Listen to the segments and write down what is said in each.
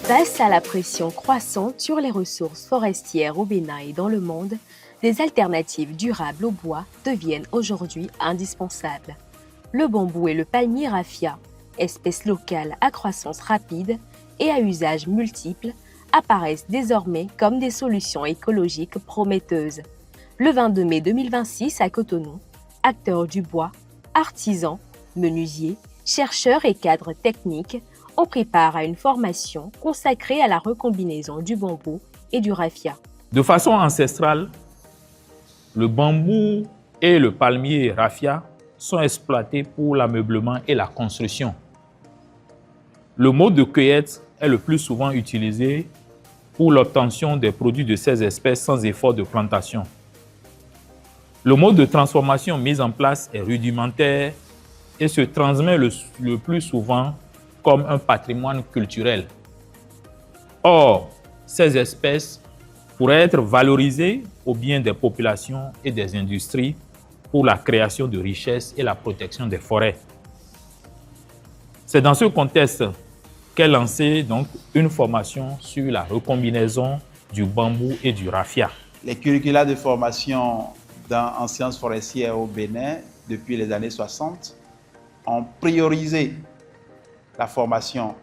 Face à la pression croissante sur les ressources forestières au Bénin et dans le monde, des alternatives durables au bois deviennent aujourd'hui indispensables. Le bambou et le palmier raffia, espèces locales à croissance rapide et à usage multiple, apparaissent désormais comme des solutions écologiques prometteuses. Le 22 mai 2026 à Cotonou, acteurs du bois, artisans, menuisiers, chercheurs et cadres techniques ont pris part à une formation consacrée à la recombinaison du bambou et du raffia. De façon ancestrale, le bambou et le palmier raffia sont exploités pour l'ameublement et la construction. Le mode de cueillette est le plus souvent utilisé pour l'obtention des produits de ces espèces sans effort de plantation. Le mode de transformation mis en place est rudimentaire et se transmet le plus souvent comme un patrimoine culturel. Or, ces espèces pourraient être valorisées au bien des populations et des industries pour la création de richesses et la protection des forêts. C'est dans ce contexte qu'est lancée donc une formation sur la recombinaison du bambou et du raffia. Les curricula de formation en sciences forestières au Bénin depuis les années 60 ont priorisé la formation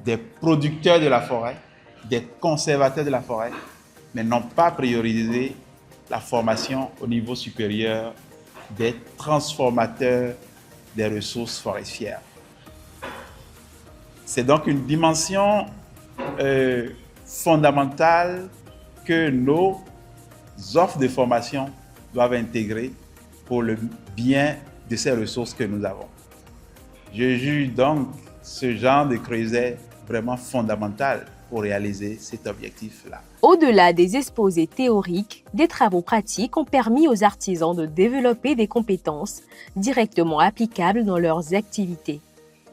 des producteurs de la forêt, des conservateurs de la forêt, mais n'ont pas priorisé la formation au niveau supérieur des transformateurs des ressources forestières. C'est donc une dimension fondamentale que nos offres de formation doivent intégrer pour le bien de ces ressources que nous avons. Je juge donc ce genre de creuset vraiment fondamental pour réaliser cet objectif-là. Au-delà des exposés théoriques, des travaux pratiques ont permis aux artisans de développer des compétences directement applicables dans leurs activités.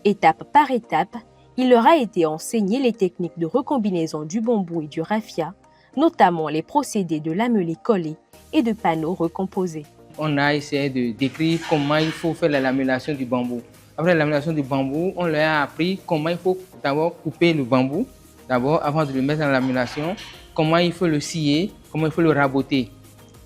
Étape par étape, il leur a été enseigné les techniques de recombinaison du bambou et du raffia, notamment les procédés de lamellé-collé et de panneaux recomposés. On a essayé de décrire comment il faut faire la lamellation du bambou. Après la lamellation du bambou, on leur a appris comment il faut d'abord couper le bambou, d'abord avant de le mettre dans la lamellation, comment il faut le scier, comment il faut le raboter,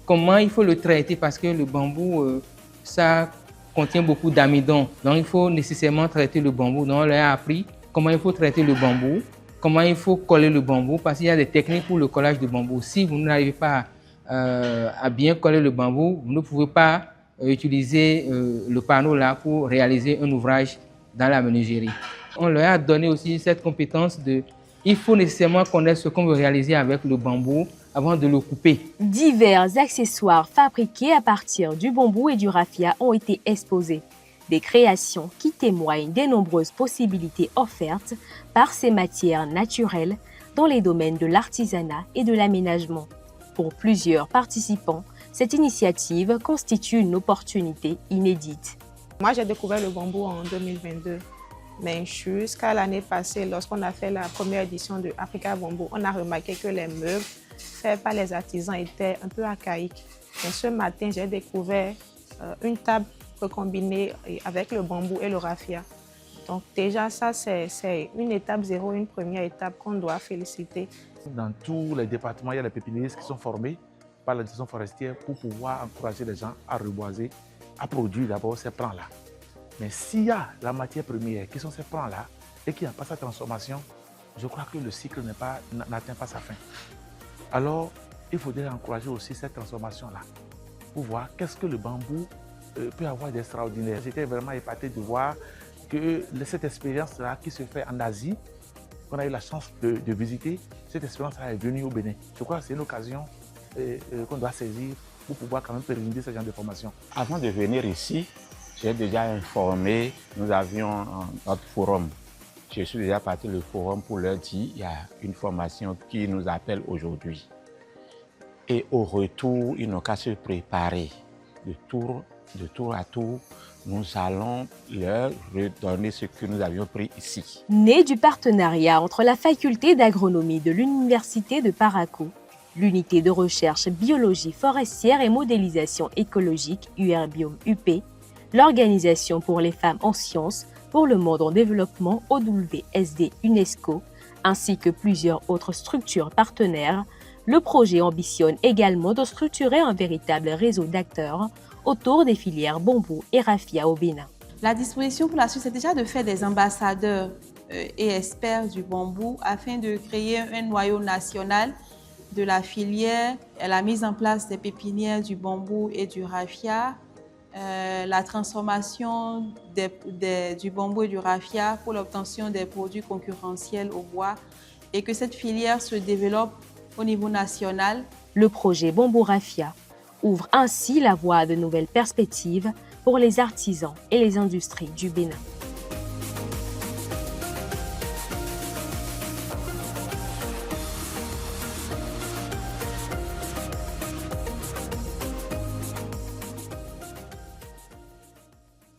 comment il faut le traiter parce que le bambou, ça contient beaucoup d'amidon. Donc il faut nécessairement traiter le bambou. Donc on leur a appris comment il faut traiter le bambou, comment il faut coller le bambou parce qu'il y a des techniques pour le collage du bambou. Si vous n'arrivez pas à bien coller le bambou, vous ne pouvez pas utiliser le panneau là pour réaliser un ouvrage dans la menuiserie. On leur a donné aussi cette compétence de il faut nécessairement connaître ce qu'on veut réaliser avec le bambou avant de le couper. Divers accessoires fabriqués à partir du bambou et du raffia ont été exposés. Des créations qui témoignent des nombreuses possibilités offertes par ces matières naturelles dans les domaines de l'artisanat et de l'aménagement. Pour plusieurs participants, cette initiative constitue une opportunité inédite. Moi, j'ai découvert le bambou en 2022, mais jusqu'à l'année passée, lorsqu'on a fait la première édition de Africa Bamboo, on a remarqué que les meubles faits par les artisans étaient un peu archaïques. Mais ce matin, j'ai découvert une table recombinée avec le bambou et le raffia. Donc déjà, ça, c'est une étape zéro, une première étape qu'on doit féliciter. Dans tous les départements, il y a les pépiniéristes qui sont formés par l'administration forestière pour pouvoir encourager les gens à reboiser, à produire d'abord ces plants-là. Mais s'il y a la matière première qui sont ces plants-là et qui n'a pas sa transformation, je crois que le cycle n'atteint pas sa fin. Alors, il faudrait encourager aussi cette transformation-là pour voir qu'est-ce que le bambou peut avoir d'extraordinaire. J'étais vraiment épaté de voir que cette expérience-là qui se fait en Asie, qu'on a eu la chance de visiter, cette expérience-là est venue au Bénin. Je crois que c'est une occasion qu'on doit saisir pour pouvoir quand même pérenniser ce genre de formation. Avant de venir ici, j'ai déjà informé, nous avions notre forum. Je suis déjà parti du forum pour leur dire qu'il y a une formation qui nous appelle aujourd'hui. Et au retour, ils n'ont qu'à se préparer. De tour à tour, nous allons leur redonner ce que nous avions pris ici. Né du partenariat entre la faculté d'agronomie de l'Université de Parakou, l'unité de recherche biologie forestière et modélisation écologique URBIOM-UP, l'Organisation pour les femmes en sciences pour le monde en développement OWSD UNESCO, ainsi que plusieurs autres structures partenaires, le projet ambitionne également de structurer un véritable réseau d'acteurs autour des filières bambou et raffia au Bénin. La disposition pour la suite, c'est déjà de faire des ambassadeurs et experts du bambou afin de créer un noyau national de la filière, la mise en place des pépinières du bambou et du raffia, la transformation du bambou et du raffia pour l'obtention des produits concurrentiels au bois et que cette filière se développe au niveau national. Le projet Bambou Raffia ouvre ainsi la voie à de nouvelles perspectives pour les artisans et les industries du Bénin.